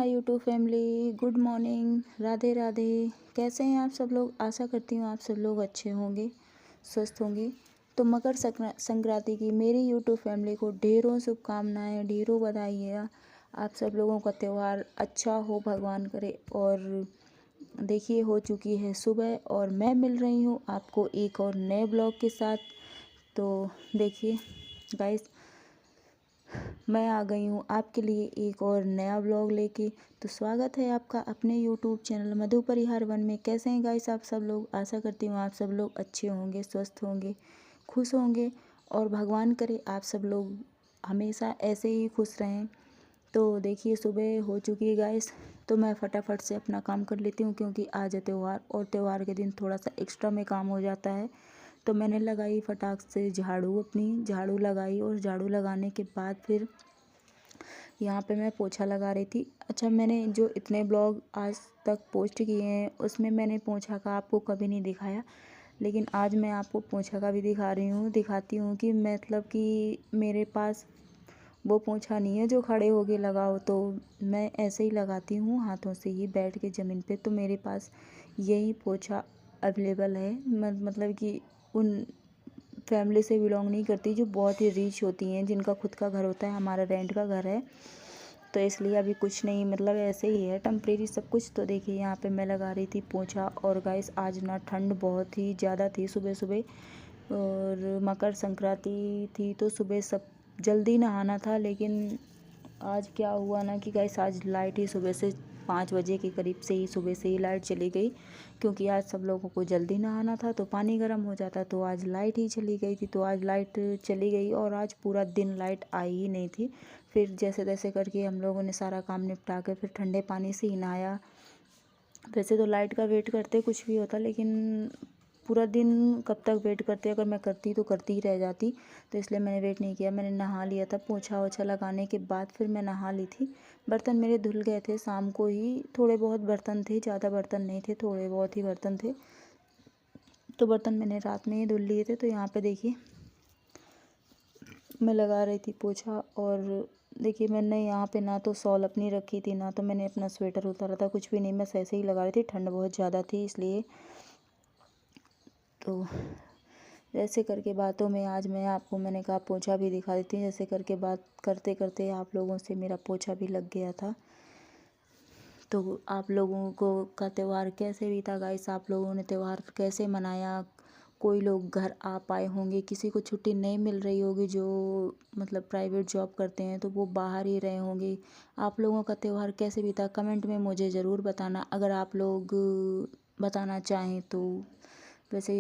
My YouTube family, good morning, Radhe Radhe. कैसे हैं आप सब लोग? आशा करती हूँ आप सब लोग अच्छे होंगे, स्वस्थ होंगे। तो मकर संक्रांति की मेरी यूट्यूब फैमिली को ढेरों शुभकामनाएं, ढेरों बधाई है। आप सब लोगों का त्यौहार अच्छा हो, भगवान करे। और देखिए हो चुकी है सुबह और मैं मिल रही हूँ आपको एक और नए ब्लॉग के साथ। तो देखिए गाइस, मैं आ गई हूँ आपके लिए एक और नया ब्लॉग लेके। तो स्वागत है आपका अपने यूट्यूब चैनल मधु परिहार वन में। कैसे हैं गाइस आप सब लोग? आशा करती हूँ आप सब लोग अच्छे होंगे, स्वस्थ होंगे, खुश होंगे और भगवान करे आप सब लोग हमेशा ऐसे ही खुश रहें। तो देखिए सुबह हो चुकी है गाइस, तो मैं फटाफट से अपना काम कर लेती हूँ क्योंकि आज है त्यौहार और त्यौहार के दिन थोड़ा सा एक्स्ट्रा में काम हो जाता है। तो मैंने लगाई फटाक से झाड़ू, अपनी झाड़ू लगाई और झाड़ू लगाने के बाद फिर यहाँ पे मैं पोछा लगा रही थी। अच्छा, मैंने जो इतने ब्लॉग आज तक पोस्ट किए हैं उसमें मैंने पोछा का आपको कभी नहीं दिखाया, लेकिन आज मैं आपको पोछा का भी दिखाती हूँ कि मतलब कि मेरे पास वो पोछा नहीं है जो खड़े होके लगाओ, तो मैं ऐसे ही लगाती हूँ हाथों से ही बैठ के ज़मीन पे। तो मेरे पास यही पोछा अवेलेबल है। मतलब कि उन फैमिली से बिलोंग नहीं करती जो बहुत ही रिच होती हैं, जिनका खुद का घर होता है। हमारा रेंट का घर है, तो इसलिए अभी कुछ नहीं, मतलब ऐसे ही है टेम्परेरी सब कुछ। तो देखिए यहाँ पे मैं लगा रही थी पोछा। और गाइस आज ना ठंड बहुत ही ज़्यादा थी सुबह सुबह, और मकर संक्रांति थी तो सुबह सब जल्दी नहाना था। लेकिन आज क्या हुआ ना कि गाइस आज लाइट ही सुबह से 5 बजे के करीब से ही सुबह से ही लाइट चली गई, क्योंकि आज सब लोगों को जल्दी नहाना था तो पानी गर्म हो जाता, तो आज लाइट ही चली गई थी। तो आज लाइट चली गई और आज पूरा दिन लाइट आई ही नहीं थी। फिर जैसे तैसे करके हम लोगों ने सारा काम निपटा कर फिर ठंडे पानी से ही नहाया। वैसे तो लाइट का वेट करते कुछ भी होता, लेकिन पूरा दिन कब तक वेट करते, अगर मैं करती तो करती ही रह जाती, तो इसलिए मैंने वेट नहीं किया। मैंने नहा लिया था पोछा ओछा लगाने के बाद, फिर मैं नहा ली थी। बर्तन मेरे धुल गए थे शाम को ही, थोड़े बहुत बर्तन थे, ज़्यादा बर्तन नहीं थे, थोड़े बहुत ही बर्तन थे। तो बर्तन मैंने रात में ही धुल लिए थे। तो यहाँ पे देखिए मैं लगा रही थी पोछा। और देखिए मैंने यहाँ पे ना तो शॉल अपनी रखी थी, ना तो मैंने अपना स्वेटर उतारा था, कुछ भी नहीं, मैं ऐसे ही लगा रही थी। ठंड बहुत ज़्यादा थी इसलिए। तो ऐसे करके बातों में आज मैंने कहा पोछा भी दिखा देती हूँ। जैसे करके बात करते करते आप लोगों से मेरा पोछा भी लग गया था। तो आप लोगों को का त्यौहार कैसे बीता गाइस? आप लोगों ने त्यौहार कैसे मनाया? कोई लोग घर आ पाए होंगे, किसी को छुट्टी नहीं मिल रही होगी, जो मतलब प्राइवेट जॉब करते हैं तो वो बाहर ही रहे होंगे। आप लोगों का त्यौहार कैसे बीता कमेंट में मुझे ज़रूर बताना, अगर आप लोग बताना चाहें तो। वैसे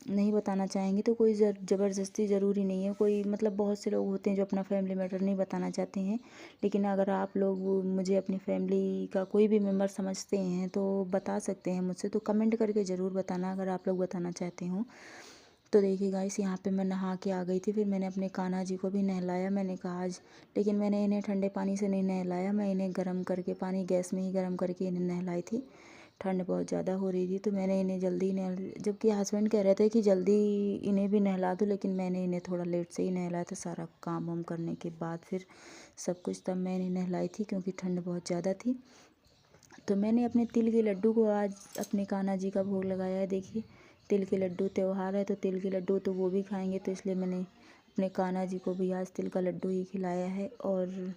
नहीं बताना चाहेंगे तो कोई ज़बरदस्ती ज़रूरी नहीं है, कोई मतलब बहुत से लोग होते हैं जो अपना फैमिली मैटर नहीं बताना चाहते हैं। लेकिन अगर आप लोग मुझे अपनी फैमिली का कोई भी मेम्बर समझते हैं तो बता सकते हैं मुझसे, तो कमेंट करके ज़रूर बताना अगर आप लोग बताना चाहते हो। तो देखिए गाइस यहाँ पे मैं नहा के आ गई थी। फिर मैंने अपने कान्हा जी को भी नहलाया। मैंने कहा आज, लेकिन मैंने इन्हें ठंडे पानी से नहीं नहलाया, मैं इन्हें गर्म करके पानी गैस में ही गर्म करके इन्हें नहलाई थी। ठंड बहुत ज़्यादा हो रही थी तो मैंने इन्हें जल्दी जबकि हस्बैंड कह रहे थे कि जल्दी इन्हें भी नहला दूँ, लेकिन मैंने इन्हें थोड़ा लेट से ही नहलाया था। सारा काम वाम करने के बाद फिर सब कुछ तब मैं इन्हें नहलाई थी, क्योंकि ठंड बहुत ज़्यादा थी। तो मैंने अपने तिल के लड्डू को आज अपने कान्हा जी का भोग लगाया है। देखिए तिल के लड्डू, त्यौहार है तो तिल के लड्डू तो वो भी खाएंगे, तो इसलिए मैंने अपने कान्हा जी को भी आज तिल का लड्डू ही खिलाया है। और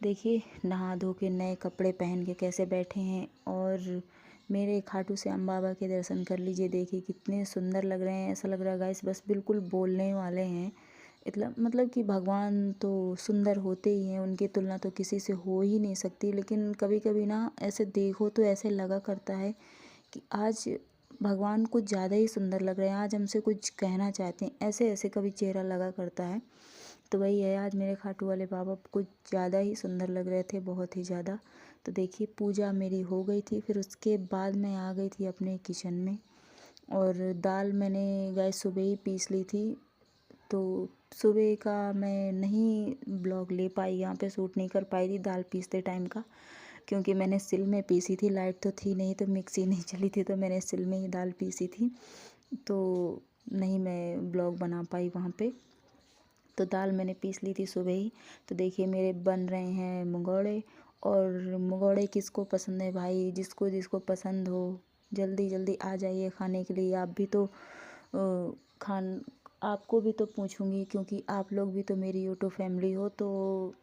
देखिए नहा धो के नए कपड़े पहन के कैसे बैठे हैं, और मेरे खाटू श्याम बाबा के दर्शन कर लीजिए। देखिए कितने सुंदर लग रहे हैं, ऐसा लग रहा है गाइस बस बिल्कुल बोलने वाले हैं। इतना मतलब कि भगवान तो सुंदर होते ही हैं, उनकी तुलना तो किसी से हो ही नहीं सकती। लेकिन कभी कभी ना ऐसे देखो तो ऐसे लगा करता है कि आज भगवान कुछ ज़्यादा ही सुंदर लग रहे हैं, आज हमसे कुछ कहना चाहते हैं, ऐसे ऐसे कभी चेहरा लगा करता है। तो वही है, आज मेरे खाटू वाले बाबा कुछ ज़्यादा ही सुंदर लग रहे थे, बहुत ही ज़्यादा। तो देखिए पूजा मेरी हो गई थी, फिर उसके बाद मैं आ गई थी अपने किचन में। और दाल मैंने गैस सुबह ही पीस ली थी, तो सुबह का मैं नहीं ब्लॉग ले पाई, यहाँ पे शूट नहीं कर पाई थी दाल पीसते टाइम का, क्योंकि मैंने सिल में पीसी थी, लाइट तो थी नहीं तो मिक्सी नहीं चली थी, तो मैंने सिल में ही दाल पीसी थी, तो नहीं मैं ब्लॉग बना पाई वहाँ पे। तो दाल मैंने पीस ली थी सुबह ही। तो देखिए मेरे बन रहे हैं मंगोड़े, और मंगोड़े किसको पसंद है भाई, जिसको जिसको पसंद हो जल्दी जल्दी आ जाइए खाने के लिए। आप भी तो खान आपको भी तो पूछूंगी, क्योंकि आप लोग भी तो मेरी यूट्यूब फैमिली हो। तो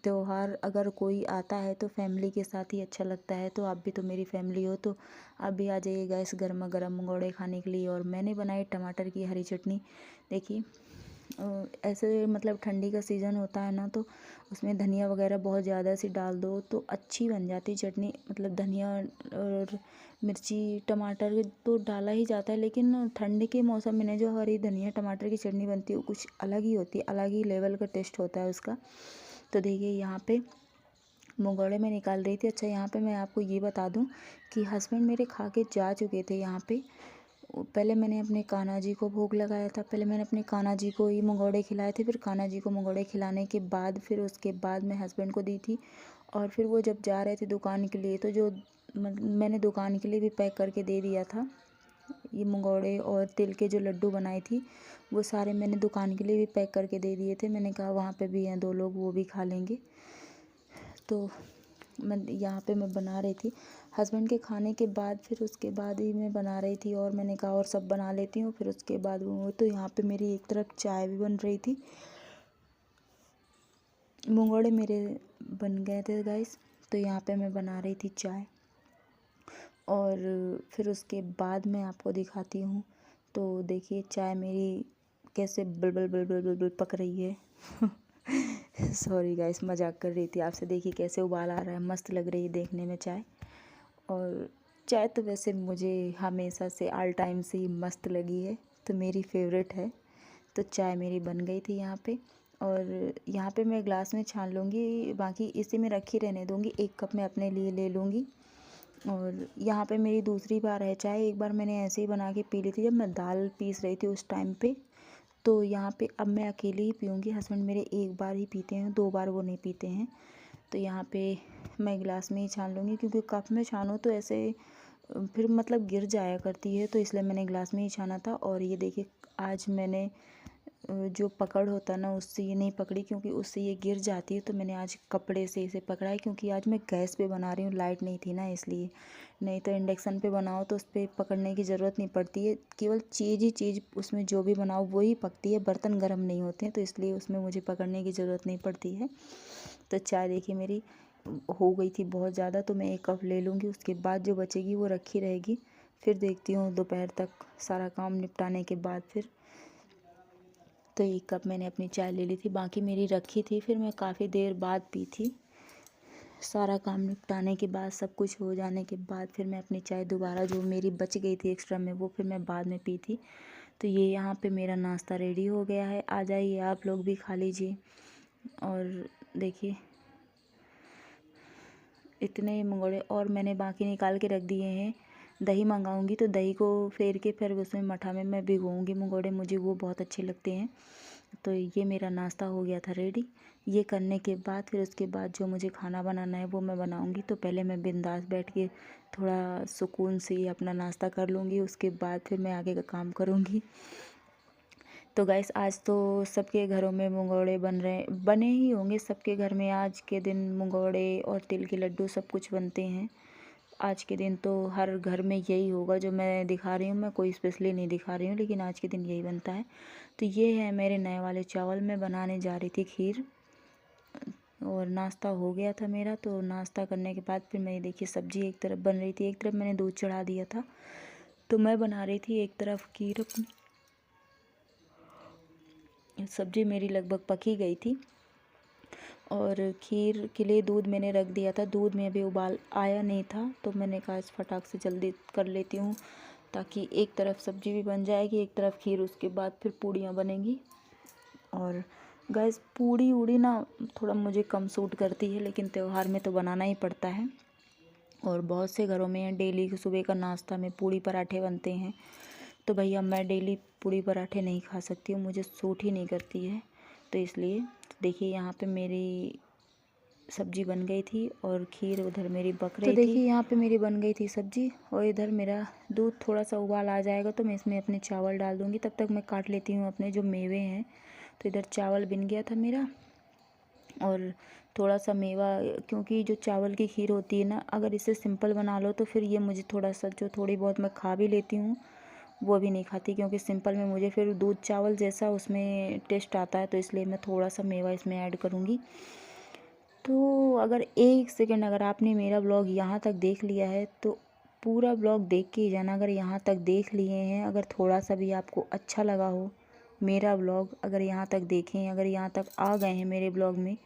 त्योहार अगर कोई आता है तो फैमिली के साथ ही अच्छा लगता है। तो आप भी तो मेरी फैमिली हो, तो आप भी आ जाइएगा इस गर्मा गर्म मंगोड़े खाने के लिए। और मैंने बनाई टमाटर की हरी चटनी। देखिए ऐसे मतलब ठंडी का सीज़न होता है ना, तो उसमें धनिया वगैरह बहुत ज़्यादा सी डाल दो तो अच्छी बन जाती चटनी। मतलब धनिया और मिर्ची टमाटर तो डाला ही जाता है, लेकिन ठंड के मौसम में ना जो हरी धनिया टमाटर की चटनी बनती है वो कुछ अलग ही होती है, अलग ही लेवल का टेस्ट होता है उसका। तो देखिए यहाँ पे मंगोड़े में निकाल रही थी। अच्छा यहाँ पे मैं आपको ये बता दूँ कि हस्बैंड मेरे खा के जा चुके थे यहाँ पे। पहले मैंने अपने कान्हा जी को भोग लगाया था, पहले मैंने अपने कान्हा जी को ही मंगोड़े खिलाए थे, फिर कान्हा जी को मंगोड़े खिलाने के बाद फिर उसके बाद मैं हस्बैंड को दी थी। और फिर वो जब जा रहे थे दुकान के लिए, तो जो मैंने दुकान के लिए भी पैक करके दे दिया था। ये मंगोड़े और तिल के जो लड्डू बनाई थी वो सारे मैंने दुकान के लिए भी पैक करके दे दिए थे। मैंने कहा वहाँ पे भी हैं 2 लोग, वो भी खा लेंगे। तो मैं यहाँ पे मैं बना रही थी हस्बैंड के खाने के बाद, फिर उसके बाद ही मैं बना रही थी। और मैंने कहा और सब बना लेती हूँ, फिर उसके बाद वो तो यहाँ पे मेरी एक तरफ चाय भी बन रही थी। मंगोड़े मेरे बन गए थे गाइस, तो यहाँ पे मैं बना रही थी चाय। और फिर उसके बाद मैं आपको दिखाती हूँ। तो देखिए चाय मेरी कैसे बलबल बलबल बलबल पक रही है। सॉरी गाइस, मजाक कर रही थी आपसे। देखिए कैसे उबाल आ रहा है, मस्त लग रही है देखने में चाय। और चाय तो वैसे मुझे हमेशा से ऑल टाइम से ही मस्त लगी है, तो मेरी फेवरेट है। तो चाय मेरी बन गई थी यहाँ पे। और यहाँ पे मैं ग्लास में छान लूँगी, बाकी इसी में रखी रहने दूँगी। 1 कप मैं अपने लिए ले लूँगी। और यहाँ पे मेरी दूसरी बार है चाय। एक बार मैंने ऐसे ही बना के पी ली थी जब मैं दाल पीस रही थी उस टाइम पे। तो यहाँ पे अब मैं अकेले ही पीऊँगी। हस्बैंड मेरे 1 बार ही पीते हैं, 2 बार वो नहीं पीते हैं। तो यहाँ पे मैं गिलास में ही छान लूँगी, क्योंकि कप में छानो तो ऐसे फिर मतलब गिर जाया करती है, तो इसलिए मैंने गिलास में ही छाना था। और ये देखिए आज मैंने जो पकड़ होता ना उससे ये नहीं पकड़ी, क्योंकि उससे ये गिर जाती है। तो मैंने आज कपड़े से इसे पकड़ा है, क्योंकि आज मैं गैस पे बना रही हूँ, लाइट नहीं थी ना इसलिए। नहीं तो इंडक्शन पे बनाओ तो उस पर पकड़ने की ज़रूरत नहीं पड़ती है। केवल चीज़ ही चीज़ उसमें जो भी बनाओ वही पकती है, बर्तन गर्म नहीं होते हैं, तो इसलिए उसमें मुझे पकड़ने की ज़रूरत नहीं पड़ती है। तो चाय देखिए मेरी हो गई थी बहुत ज़्यादा, तो मैं 1 कप ले लूँगी। उसके बाद जो बचेगी वो रखी रहेगी। फिर देखती हूँ दोपहर तक सारा काम निपटाने के बाद फिर। तो 1 कप मैंने अपनी चाय ले ली थी, बाकी मेरी रखी थी, फिर मैं काफ़ी देर बाद पी थी। सारा काम निपटाने के बाद, सब कुछ हो जाने के बाद फिर मैं अपनी चाय दोबारा जो मेरी बच गई थी एक्स्ट्रा में, वो फिर मैं बाद में पी थी। तो ये यहाँ पे मेरा नाश्ता रेडी हो गया है, आ जाइए आप लोग भी खा लीजिए। और देखिए इतने मंगोड़े और मैंने बाकी निकाल के रख दिए हैं। दही मंगाऊंगी तो दही को फेर के फिर उसमें मठा में मैं भिगोऊंगी मंगोड़े, मुझे वो बहुत अच्छे लगते हैं। तो ये मेरा नाश्ता हो गया था रेडी। ये करने के बाद फिर उसके बाद जो मुझे खाना बनाना है वो मैं बनाऊंगी। तो पहले मैं बिंदास बैठ के थोड़ा सुकून से अपना नाश्ता कर लूँगी, उसके बाद फिर मैं आगे का काम करूँगी। तो गाइस आज तो सबके घरों में मंगोड़े बने ही होंगे सबके घर में। आज के दिन मंगोड़े और तिल के लड्डू सब कुछ बनते हैं। आज के दिन तो हर घर में यही होगा जो मैं दिखा रही हूँ। मैं कोई स्पेशली नहीं दिखा रही हूँ, लेकिन आज के दिन यही बनता है। तो ये है मेरे नए वाले चावल। मैं बनाने जा रही थी खीर, और नाश्ता हो गया था मेरा। तो नाश्ता करने के बाद फिर मैं देखिए सब्ज़ी एक तरफ बन रही थी, एक तरफ मैंने दूध चढ़ा दिया था। तो मैं बना रही थी एक तरफ खीर अपनी। सब्ज़ी मेरी लगभग पक ही गई थी, और खीर के लिए दूध मैंने रख दिया था। दूध में अभी उबाल आया नहीं था, तो मैंने कहा इस फटाक से जल्दी कर लेती हूँ, ताकि एक तरफ सब्ज़ी भी बन जाएगी, एक तरफ खीर, उसके बाद फिर पूड़ियाँ बनेंगी। और गैस पूड़ी उड़ी ना थोड़ा मुझे कम सूट करती है, लेकिन त्यौहार में तो बनाना ही पड़ता है। और बहुत से घरों में डेली सुबह का नाश्ता में पूड़ी पराठे बनते हैं। तो भैया मैं डेली पूड़ी पराठे नहीं खा सकती हूँ, मुझे सूट ही नहीं करती है। तो इसलिए देखिए यहाँ पे मेरी सब्ज़ी बन गई थी और खीर उधर मेरी पक रही थी। तो देखिए यहाँ पे मेरी बन गई थी सब्ज़ी, और इधर मेरा दूध थोड़ा सा उबाल आ जाएगा तो मैं इसमें अपने चावल डाल दूँगी। तब तक मैं काट लेती हूँ अपने जो मेवे हैं। तो इधर चावल बन गया था मेरा, और थोड़ा सा मेवा, क्योंकि जो चावल की खीर होती है ना, अगर इसे सिंपल बना लो तो फिर ये मुझे थोड़ा सा, जो थोड़ी बहुत मैं खा भी लेती हूँ वो भी नहीं खाती, क्योंकि सिंपल में मुझे फिर दूध चावल जैसा उसमें टेस्ट आता है, तो इसलिए मैं थोड़ा सा मेवा इसमें ऐड करूँगी। तो अगर 1 सेकंड अगर आपने मेरा ब्लॉग यहाँ तक देख लिया है तो पूरा ब्लॉग देख के ही जाना। अगर यहाँ तक देख लिए हैं, अगर थोड़ा सा भी आपको अच्छा लगा हो मेरा ब्लॉग, अगर यहाँ तक देखें, अगर यहाँ तक आ गए हैं मेरे ब्लॉग में,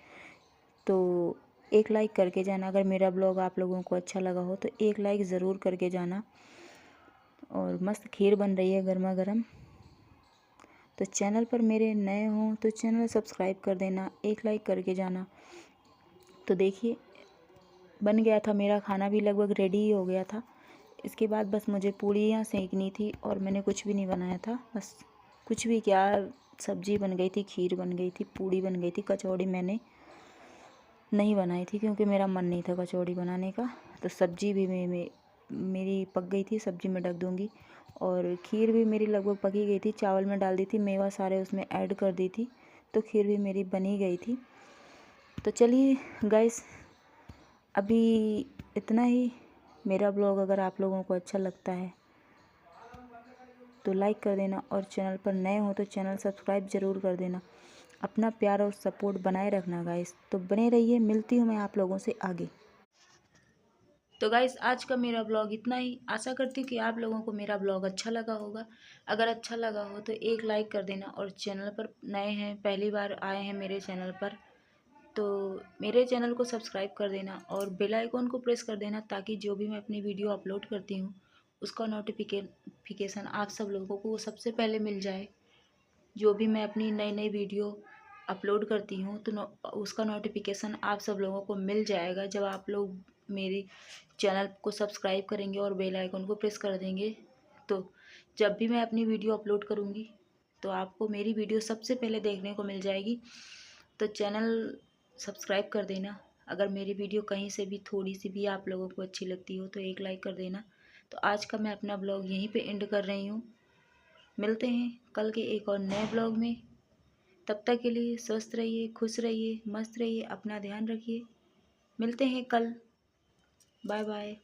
तो एक लाइक करके जाना। अगर मेरा ब्लॉग आप लोगों को अच्छा लगा हो तो एक लाइक ज़रूर करके जाना। और मस्त खीर बन रही है गर्मा गर्म। तो चैनल पर मेरे नए हों तो चैनल सब्सक्राइब कर देना, एक लाइक करके जाना। तो देखिए बन गया था, मेरा खाना भी लगभग रेडी ही हो गया था। इसके बाद बस मुझे पूड़ियाँ सेंकनी थी और मैंने कुछ भी नहीं बनाया था, बस कुछ भी क्या, सब्जी बन गई थी, खीर बन गई थी, पूड़ी बन गई थी, कचौड़ी मैंने नहीं बनाई थी क्योंकि मेरा मन नहीं था कचौड़ी बनाने का। तो सब्जी भी मेरी पक गई थी, सब्जी में ढक दूँगी। और खीर भी मेरी लगभग पक ही गई थी, चावल में डाल दी थी, मेवा सारे उसमें ऐड कर दी थी, तो खीर भी मेरी बनी गई थी। तो चलिए गाइस, अभी इतना ही। मेरा ब्लॉग अगर आप लोगों को अच्छा लगता है तो लाइक कर देना, और चैनल पर नए हो तो चैनल सब्सक्राइब ज़रूर कर देना। अपना प्यार और सपोर्ट बनाए रखना गाइस। तो बने रहिए, मिलती हूँ मैं आप लोगों से आगे। तो गाइस आज का मेरा ब्लॉग इतना ही। आशा करती हूँ कि आप लोगों को मेरा ब्लॉग अच्छा लगा होगा। अगर अच्छा लगा हो तो एक लाइक कर देना, और चैनल पर नए हैं, पहली बार आए हैं मेरे चैनल पर, तो मेरे चैनल को सब्सक्राइब कर देना और बेल आइकॉन को प्रेस कर देना, ताकि जो भी मैं अपनी वीडियो अपलोड करती हूँ उसका नोटिफिकेशन आप सब लोगों को सबसे पहले मिल जाए। जो भी मैं अपनी नई नई वीडियो अपलोड करती हूँ तो उसका नोटिफिकेशन आप सब लोगों को मिल जाएगा जब आप लोग मेरे चैनल को सब्सक्राइब करेंगे और बेल आइकन को प्रेस कर देंगे। तो जब भी मैं अपनी वीडियो अपलोड करूँगी तो आपको मेरी वीडियो सबसे पहले देखने को मिल जाएगी। तो चैनल सब्सक्राइब कर देना। अगर मेरी वीडियो कहीं से भी थोड़ी सी भी आप लोगों को अच्छी लगती हो तो एक लाइक कर देना। तो आज का मैं अपना ब्लॉग यहीं पे एंड कर रही हूँ। मिलते हैं कल के एक और नए ब्लॉग में। तब तक के लिए स्वस्थ रहिए, खुश रहिए, मस्त रहिए, अपना ध्यान रखिए। मिलते हैं कल। Bye bye.